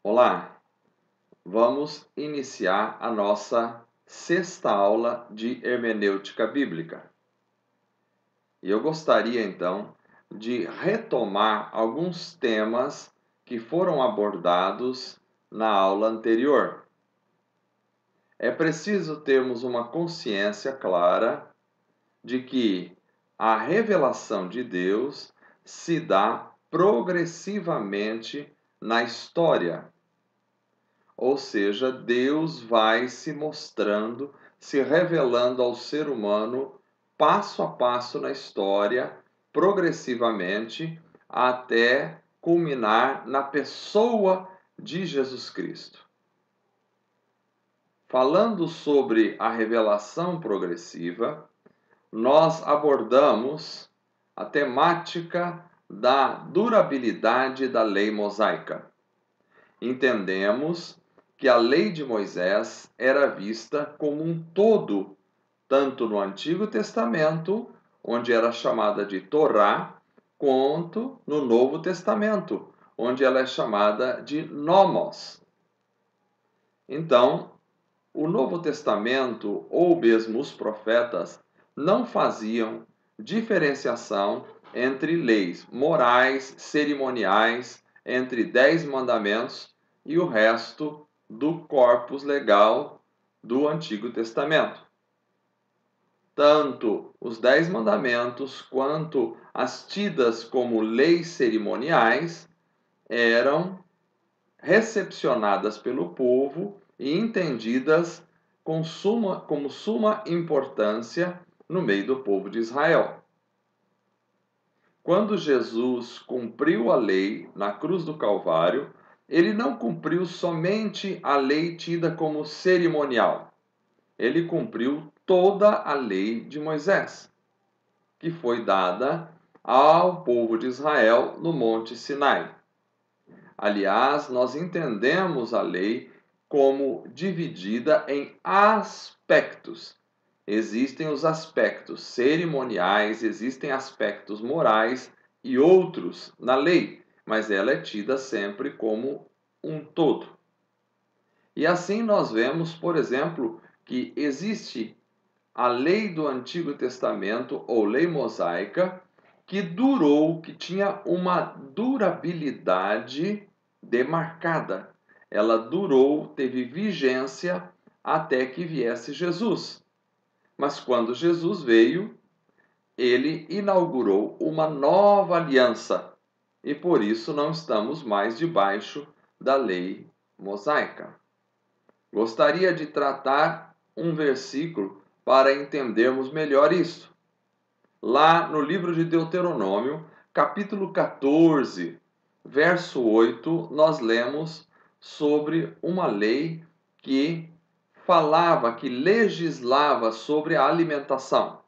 Olá, vamos iniciar a nossa sexta aula de hermenêutica bíblica. E eu gostaria então de retomar alguns temas que foram abordados na aula anterior. É preciso termos uma consciência clara de que a revelação de Deus se dá progressivamente na história. Ou seja, Deus vai se mostrando, se revelando ao ser humano passo a passo na história, progressivamente, até culminar na pessoa de Jesus Cristo. Falando sobre a revelação progressiva, nós abordamos a temática da durabilidade da lei mosaica. Entendemos que a lei de Moisés era vista como um todo, tanto no Antigo Testamento, onde era chamada de Torá, quanto no Novo Testamento, onde ela é chamada de Nomos. Então, o Novo Testamento, ou mesmo os profetas, não faziam diferenciação entre leis morais, cerimoniais, entre 10 mandamentos e o resto do corpus legal do Antigo Testamento. Tanto os 10 mandamentos quanto as tidas como leis cerimoniais eram recepcionadas pelo povo e entendidas como suma importância no meio do povo de Israel. Quando Jesus cumpriu a lei na cruz do Calvário, ele não cumpriu somente a lei tida como cerimonial. Ele cumpriu toda a lei de Moisés, que foi dada ao povo de Israel no Monte Sinai. Aliás, nós entendemos a lei como dividida em aspectos. Existem os aspectos cerimoniais, existem aspectos morais e outros na lei, mas ela é tida sempre como um todo. E assim nós vemos, por exemplo, que existe a lei do Antigo Testamento, ou lei mosaica, que tinha uma durabilidade demarcada. Ela durou, teve vigência até que viesse Jesus. Mas quando Jesus veio, ele inaugurou uma nova aliança. E por isso não estamos mais debaixo da lei mosaica. Gostaria de tratar um versículo para entendermos melhor isso. Lá no livro de Deuteronômio, capítulo 14, verso 8, nós lemos sobre uma lei que que legislava sobre a alimentação.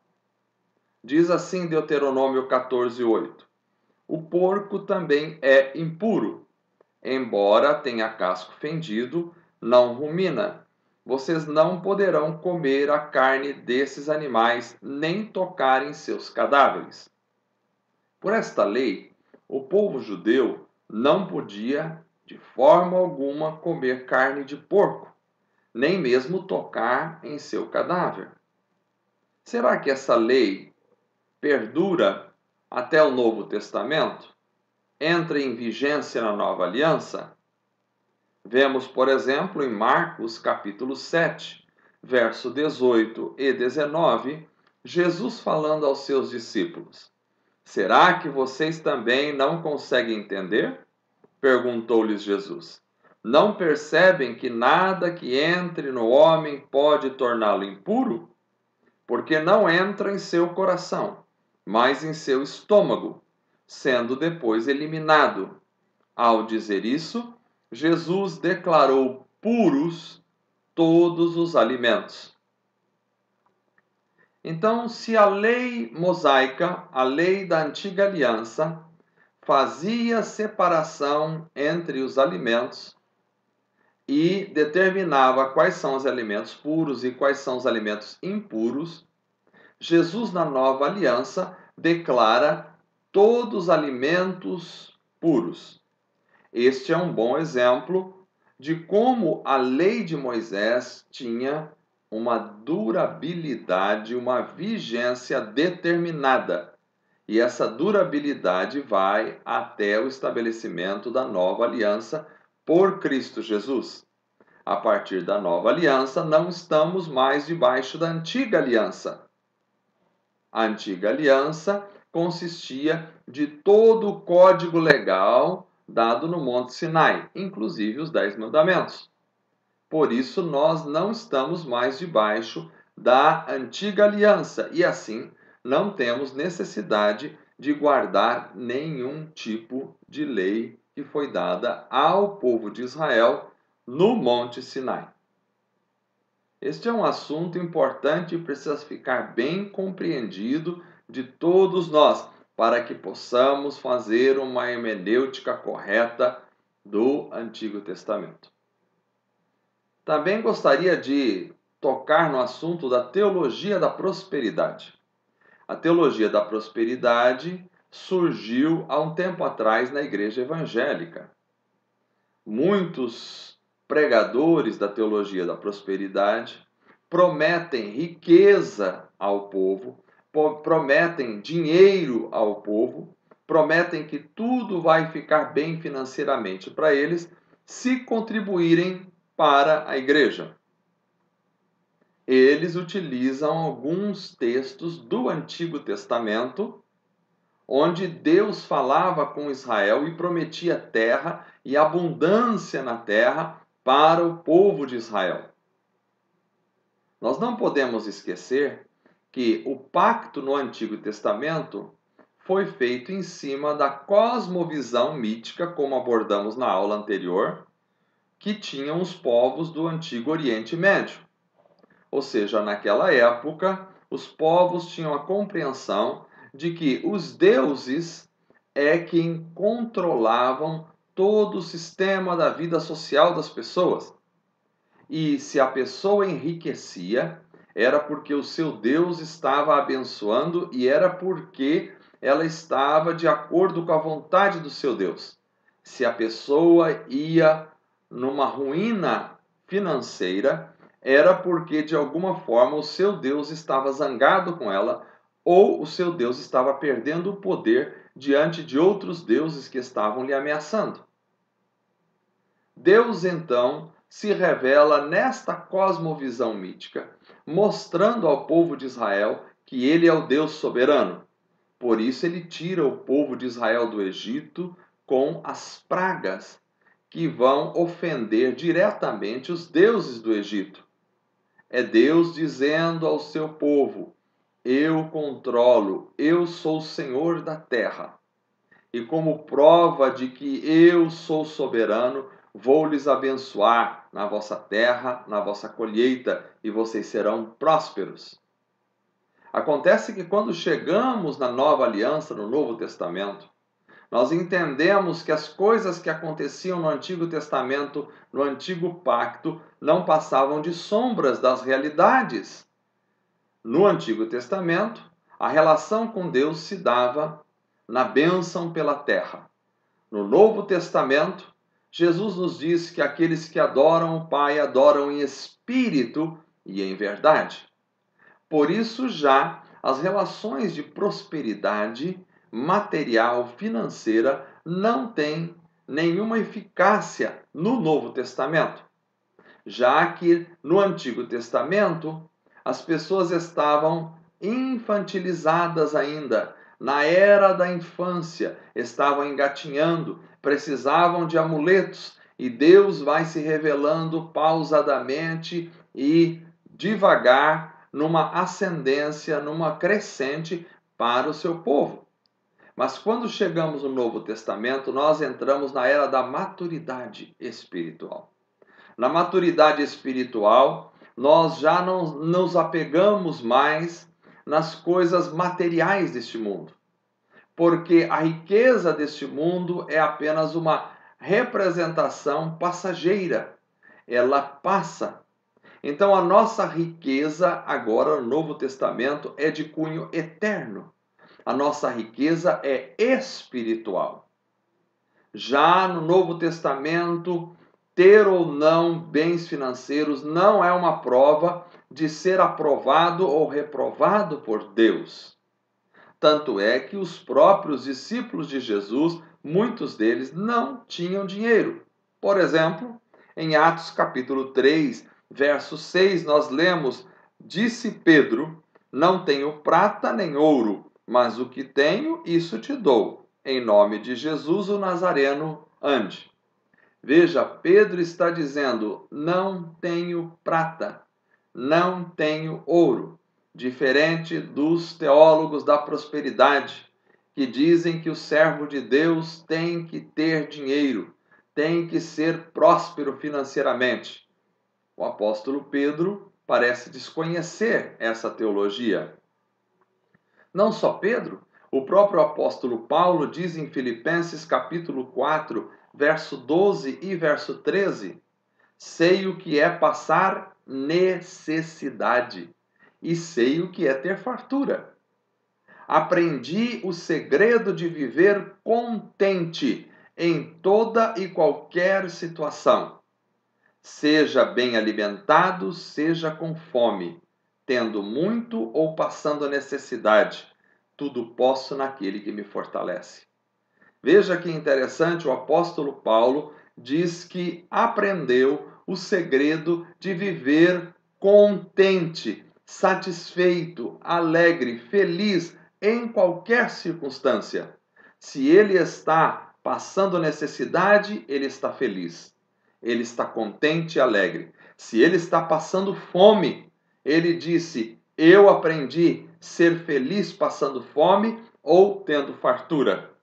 Diz assim Deuteronômio 14, 8: O porco também é impuro, embora tenha casco fendido, não rumina. Vocês não poderão comer a carne desses animais, nem tocar em seus cadáveres. Por esta lei, o povo judeu não podia, de forma alguma, comer carne de porco, nem mesmo tocar em seu cadáver. Será que essa lei perdura até o Novo Testamento? Entra em vigência na Nova Aliança? Vemos, por exemplo, em Marcos capítulo 7, verso 18 e 19, Jesus falando aos seus discípulos: Será que vocês também não conseguem entender? Perguntou-lhes Jesus. Não percebem que nada que entre no homem pode torná-lo impuro? Porque não entra em seu coração, mas em seu estômago, sendo depois eliminado. Ao dizer isso, Jesus declarou puros todos os alimentos. Então, se a lei mosaica, a lei da antiga aliança, fazia separação entre os alimentos e determinava quais são os alimentos puros e quais são os alimentos impuros, Jesus, na nova aliança, declara todos os alimentos puros. Este é um bom exemplo de como a lei de Moisés tinha uma durabilidade, uma vigência determinada. E essa durabilidade vai até o estabelecimento da nova aliança por Cristo Jesus. A partir da nova aliança, não estamos mais debaixo da antiga aliança. A antiga aliança consistia de todo o código legal dado no Monte Sinai, inclusive os 10 mandamentos. Por isso, nós não estamos mais debaixo da antiga aliança e, assim, não temos necessidade de guardar nenhum tipo de lei que foi dada ao povo de Israel no Monte Sinai. Este é um assunto importante e precisa ficar bem compreendido de todos nós, para que possamos fazer uma hermenêutica correta do Antigo Testamento. Também gostaria de tocar no assunto da teologia da prosperidade. A teologia da prosperidade surgiu há um tempo atrás na igreja evangélica. Muitos pregadores da teologia da prosperidade prometem riqueza ao povo, prometem dinheiro ao povo, prometem que tudo vai ficar bem financeiramente para eles se contribuírem para a igreja. Eles utilizam alguns textos do Antigo Testamento, onde Deus falava com Israel e prometia terra e abundância na terra para o povo de Israel. Nós não podemos esquecer que o pacto no Antigo Testamento foi feito em cima da cosmovisão mítica, como abordamos na aula anterior, que tinham os povos do Antigo Oriente Médio. Ou seja, naquela época, os povos tinham a compreensão de que os deuses é quem controlavam todo o sistema da vida social das pessoas. E se a pessoa enriquecia, era porque o seu Deus estava abençoando e era porque ela estava de acordo com a vontade do seu Deus. Se a pessoa ia numa ruína financeira, era porque de alguma forma o seu Deus estava zangado com ela ou o seu Deus estava perdendo o poder diante de outros deuses que estavam lhe ameaçando. Deus então se revela nesta cosmovisão mítica, mostrando ao povo de Israel que ele é o Deus soberano. Por isso ele tira o povo de Israel do Egito com as pragas que vão ofender diretamente os deuses do Egito. É Deus dizendo ao seu povo: eu controlo, eu sou o Senhor da terra. E como prova de que eu sou soberano, vou lhes abençoar na vossa terra, na vossa colheita, e vocês serão prósperos. Acontece que quando chegamos na nova aliança, no Novo Testamento, nós entendemos que as coisas que aconteciam no Antigo Testamento, no Antigo Pacto, não passavam de sombras das realidades. No Antigo Testamento, a relação com Deus se dava na bênção pela terra. No Novo Testamento, Jesus nos diz que aqueles que adoram o Pai adoram em espírito e em verdade. Por isso, já as relações de prosperidade material, financeira, não têm nenhuma eficácia no Novo Testamento, já que no Antigo Testamento as pessoas estavam infantilizadas ainda, na era da infância, estavam engatinhando, precisavam de amuletos, e Deus vai se revelando pausadamente e devagar numa ascendência, numa crescente para o seu povo. Mas quando chegamos no Novo Testamento, nós entramos na era da maturidade espiritual. Na maturidade espiritual, nós já não nos apegamos mais nas coisas materiais deste mundo, porque a riqueza deste mundo é apenas uma representação passageira. Ela passa. Então a nossa riqueza agora no Novo Testamento é de cunho eterno. A nossa riqueza é espiritual. Já no Novo Testamento, ter ou não bens financeiros não é uma prova de ser aprovado ou reprovado por Deus. Tanto é que os próprios discípulos de Jesus, muitos deles não tinham dinheiro. Por exemplo, em Atos capítulo 3, verso 6, nós lemos: Disse Pedro: Não tenho prata nem ouro, mas o que tenho, isso te dou. Em nome de Jesus o Nazareno, ande. Veja, Pedro está dizendo: Não tenho prata, não tenho ouro. Diferente dos teólogos da prosperidade, que dizem que o servo de Deus tem que ter dinheiro, tem que ser próspero financeiramente. O apóstolo Pedro parece desconhecer essa teologia. Não só Pedro, o próprio apóstolo Paulo diz em Filipenses capítulo 4, verso 12 e verso 13: Sei o que é passar necessidade e sei o que é ter fartura. Aprendi o segredo de viver contente em toda e qualquer situação. Seja bem alimentado, seja com fome, tendo muito ou passando necessidade. Tudo posso naquele que me fortalece. Veja que interessante, o apóstolo Paulo diz que aprendeu o segredo de viver contente, satisfeito, alegre, feliz em qualquer circunstância. Se ele está passando necessidade, ele está feliz. Ele está contente e alegre. Se ele está passando fome, ele disse: Eu aprendi a ser feliz passando fome ou tendo fartura.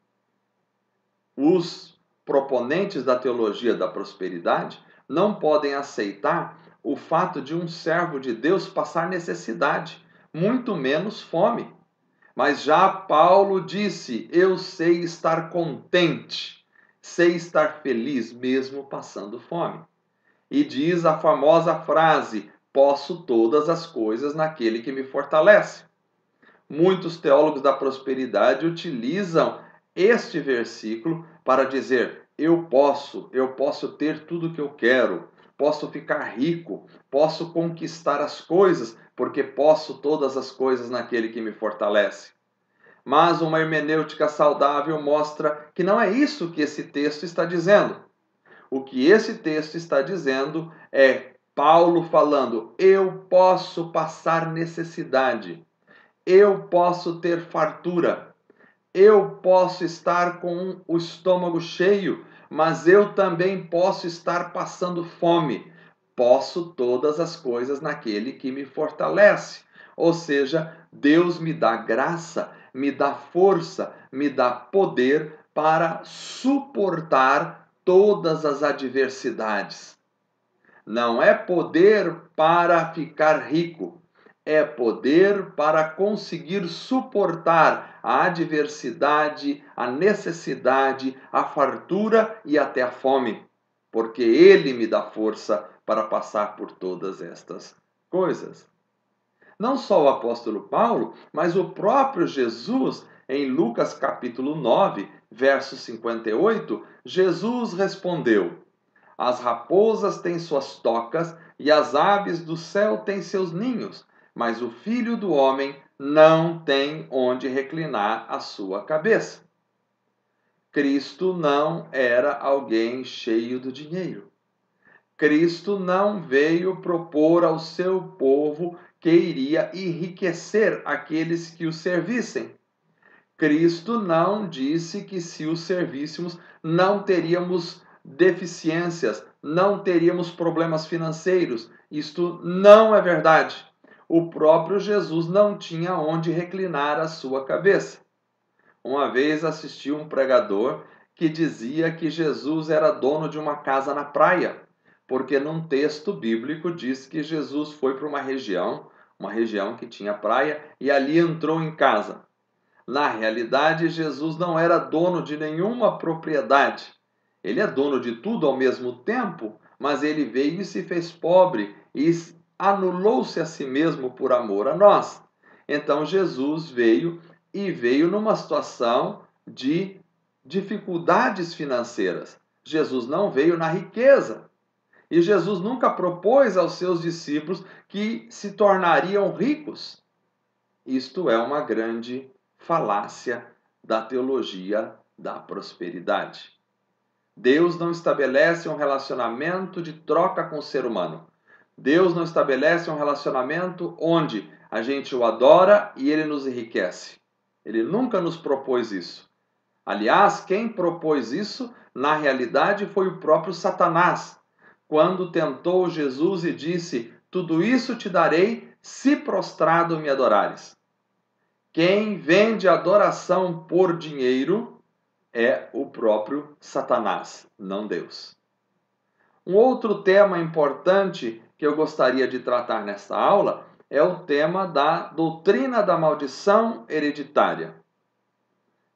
Os proponentes da teologia da prosperidade não podem aceitar o fato de um servo de Deus passar necessidade, muito menos fome. Mas já Paulo disse: Eu sei estar contente, sei estar feliz mesmo passando fome. E diz a famosa frase: Posso todas as coisas naquele que me fortalece. Muitos teólogos da prosperidade utilizam este versículo para dizer: eu posso ter tudo o que eu quero, posso ficar rico, posso conquistar as coisas, porque posso todas as coisas naquele que me fortalece. Mas uma hermenêutica saudável mostra que não é isso que esse texto está dizendo. O que esse texto está dizendo é Paulo falando: eu posso passar necessidade. Eu posso ter fartura, eu posso estar com o estômago cheio, mas eu também posso estar passando fome. Posso todas as coisas naquele que me fortalece. Ou seja, Deus me dá graça, me dá força, me dá poder para suportar todas as adversidades. Não é poder para ficar rico, é poder para conseguir suportar a adversidade, a necessidade, a fartura e até a fome, porque Ele me dá força para passar por todas estas coisas. Não só o apóstolo Paulo, mas o próprio Jesus, em Lucas capítulo 9, verso 58, Jesus respondeu: As raposas têm suas tocas e as aves do céu têm seus ninhos, mas o Filho do Homem não tem onde reclinar a sua cabeça. Cristo não era alguém cheio do dinheiro. Cristo não veio propor ao seu povo que iria enriquecer aqueles que o servissem. Cristo não disse que se o servíssemos não teríamos deficiências, não teríamos problemas financeiros. Isto não é verdade. O próprio Jesus não tinha onde reclinar a sua cabeça. Uma vez assisti um pregador que dizia que Jesus era dono de uma casa na praia, porque num texto bíblico diz que Jesus foi para uma região que tinha praia, e ali entrou em casa. Na realidade, Jesus não era dono de nenhuma propriedade. Ele é dono de tudo ao mesmo tempo, mas ele veio e se fez pobre e anulou-se a si mesmo por amor a nós. Então Jesus veio numa situação de dificuldades financeiras. Jesus não veio na riqueza. E Jesus nunca propôs aos seus discípulos que se tornariam ricos. Isto é uma grande falácia da teologia da prosperidade. Deus não estabelece um relacionamento de troca com o ser humano. Deus não estabelece um relacionamento onde a gente o adora e ele nos enriquece. Ele nunca nos propôs isso. Aliás, quem propôs isso, na realidade, foi o próprio Satanás, quando tentou Jesus e disse: tudo isso te darei se prostrado me adorares. Quem vende adoração por dinheiro é o próprio Satanás, não Deus. Um outro tema importante que eu gostaria de tratar nesta aula é o tema da doutrina da maldição hereditária.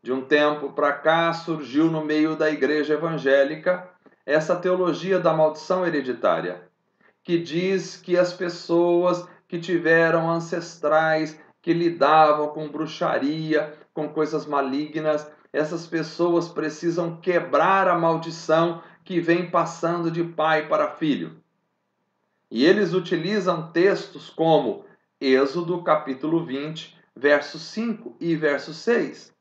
De um tempo para cá surgiu no meio da igreja evangélica essa teologia da maldição hereditária, que diz que as pessoas que tiveram ancestrais que lidavam com bruxaria, com coisas malignas, essas pessoas precisam quebrar a maldição que vem passando de pai para filho. E eles utilizam textos como Êxodo capítulo 20, versos 5 e verso 6,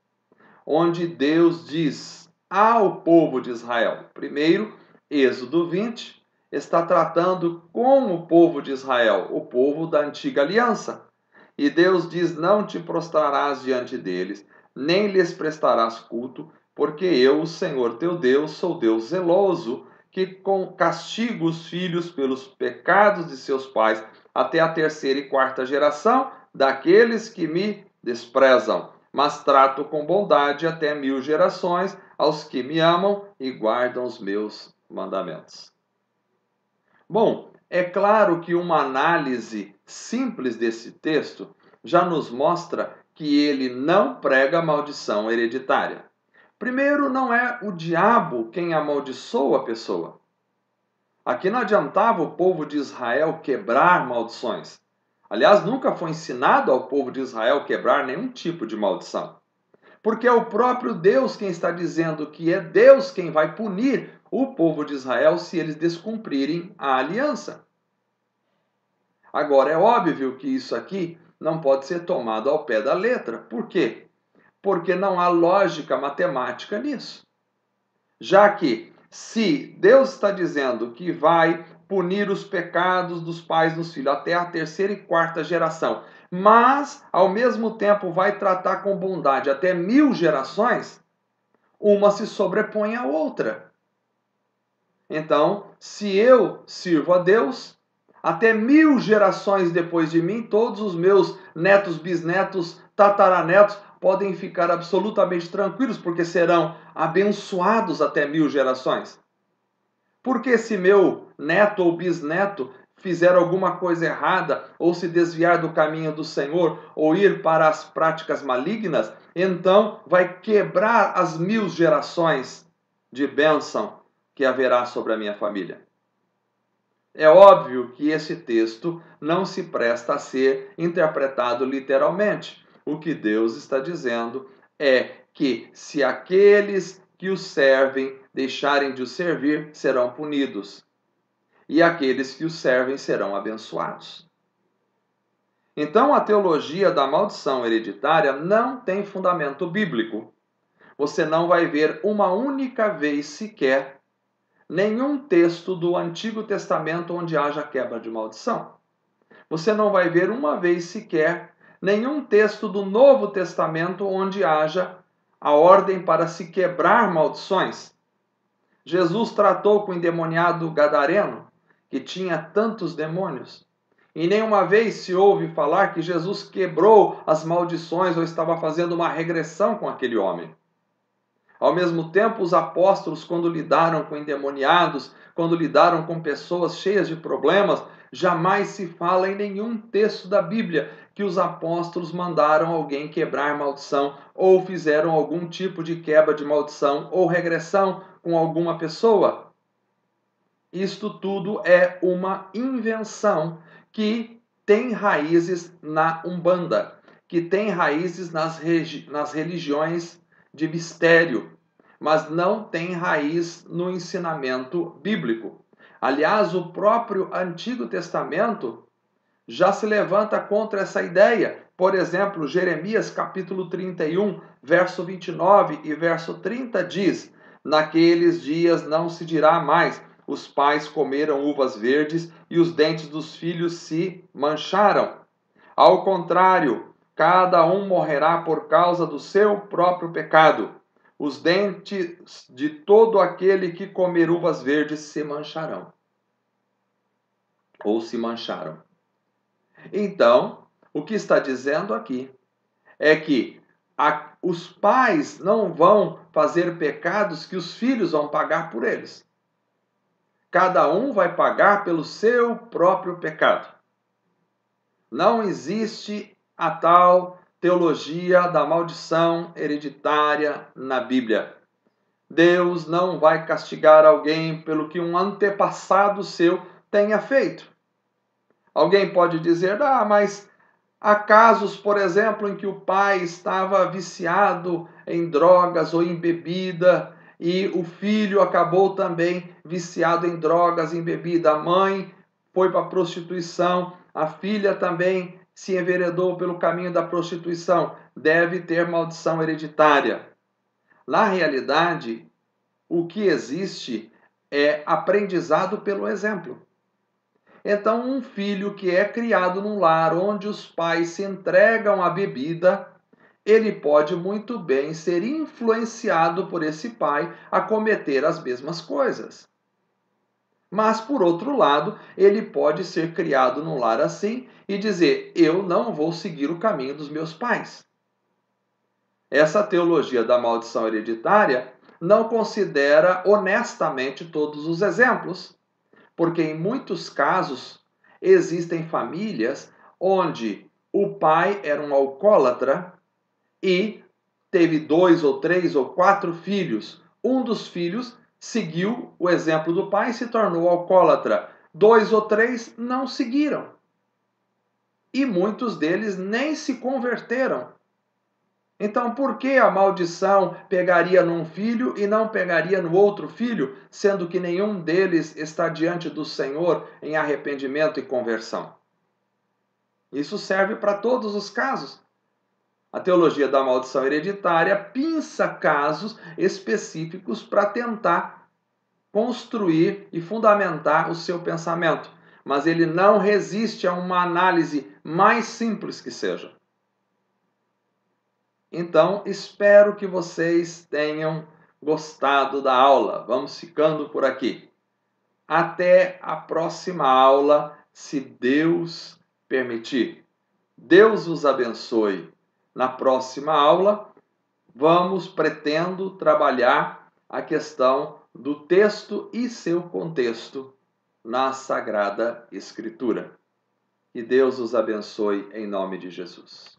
onde Deus diz ao povo de Israel. Primeiro, Êxodo 20 está tratando com o povo de Israel, o povo da antiga aliança. E Deus diz: não te prostrarás diante deles, nem lhes prestarás culto, porque eu, o Senhor teu Deus, sou Deus zeloso, que castigo os filhos pelos pecados de seus pais, até a terceira e quarta geração daqueles que me desprezam. Mas trato com bondade até 1000 gerações aos que me amam e guardam os meus mandamentos. Bom, é claro que uma análise simples desse texto já nos mostra que ele não prega maldição hereditária. Primeiro, não é o diabo quem amaldiçoa a pessoa. Aqui não adiantava o povo de Israel quebrar maldições. Aliás, nunca foi ensinado ao povo de Israel quebrar nenhum tipo de maldição. Porque é o próprio Deus quem está dizendo que é Deus quem vai punir o povo de Israel se eles descumprirem a aliança. Agora, é óbvio que isso aqui não pode ser tomado ao pé da letra. Por quê? Porque não há lógica matemática nisso. Já que, se Deus está dizendo que vai punir os pecados dos pais nos filhos até a terceira e quarta geração, mas, ao mesmo tempo, vai tratar com bondade até 1000 gerações, uma se sobrepõe à outra. Então, se eu sirvo a Deus, até 1000 gerações depois de mim, todos os meus netos, bisnetos, tataranetos podem ficar absolutamente tranquilos, porque serão abençoados até 1000 gerações. Porque se meu neto ou bisneto fizer alguma coisa errada, ou se desviar do caminho do Senhor, ou ir para as práticas malignas, então vai quebrar as 1000 gerações de bênção que haverá sobre a minha família. É óbvio que esse texto não se presta a ser interpretado literalmente. O que Deus está dizendo é que se aqueles que o servem deixarem de o servir, serão punidos. E aqueles que o servem serão abençoados. Então, a teologia da maldição hereditária não tem fundamento bíblico. Você não vai ver uma única vez sequer nenhum texto do Antigo Testamento onde haja quebra de maldição. Você não vai ver uma vez sequer nenhum texto do Novo Testamento onde haja a ordem para se quebrar maldições. Jesus tratou com o endemoniado gadareno, que tinha tantos demônios, e nenhuma vez se ouve falar que Jesus quebrou as maldições ou estava fazendo uma regressão com aquele homem. Ao mesmo tempo, os apóstolos, quando lidaram com endemoniados, quando lidaram com pessoas cheias de problemas, jamais se fala em nenhum texto da Bíblia que os apóstolos mandaram alguém quebrar maldição ou fizeram algum tipo de quebra de maldição ou regressão com alguma pessoa. Isto tudo é uma invenção que tem raízes na Umbanda, que tem raízes nas religiões de mistério, mas não tem raiz no ensinamento bíblico. Aliás, o próprio Antigo Testamento já se levanta contra essa ideia. Por exemplo, Jeremias capítulo 31, verso 29 e verso 30 diz: Naqueles dias não se dirá mais, os pais comeram uvas verdes e os dentes dos filhos se mancharam. Ao contrário, cada um morrerá por causa do seu próprio pecado. Os dentes de todo aquele que comer uvas verdes se mancharão. Ou se mancharam. Então, o que está dizendo aqui é que os pais não vão fazer pecados que os filhos vão pagar por eles. Cada um vai pagar pelo seu próprio pecado. Não existe a tal teologia da maldição hereditária na Bíblia. Deus não vai castigar alguém pelo que um antepassado seu tenha feito. Alguém pode dizer, mas há casos, por exemplo, em que o pai estava viciado em drogas ou em bebida e o filho acabou também viciado em drogas, em bebida. A mãe foi para a prostituição, a filha também se enveredou pelo caminho da prostituição. Deve ter maldição hereditária. Na realidade, o que existe é aprendizado pelo exemplo. Então, um filho que é criado num lar onde os pais se entregam à bebida, ele pode muito bem ser influenciado por esse pai a cometer as mesmas coisas. Mas, por outro lado, ele pode ser criado num lar assim e dizer: eu não vou seguir o caminho dos meus pais. Essa teologia da maldição hereditária não considera honestamente todos os exemplos. Porque em muitos casos existem famílias onde o pai era um alcoólatra e teve 2 ou 3 ou 4 filhos. Um dos filhos seguiu o exemplo do pai e se tornou alcoólatra. 2 ou 3 não seguiram. E muitos deles nem se converteram. Então, por que a maldição pegaria num filho e não pegaria no outro filho, sendo que nenhum deles está diante do Senhor em arrependimento e conversão? Isso serve para todos os casos. A teologia da maldição hereditária pinça casos específicos para tentar construir e fundamentar o seu pensamento, mas ele não resiste a uma análise mais simples que seja. Então, espero que vocês tenham gostado da aula. Vamos ficando por aqui. Até a próxima aula, se Deus permitir. Deus os abençoe. Na próxima aula, pretendo trabalhar a questão do texto e seu contexto na Sagrada Escritura. Que Deus os abençoe em nome de Jesus.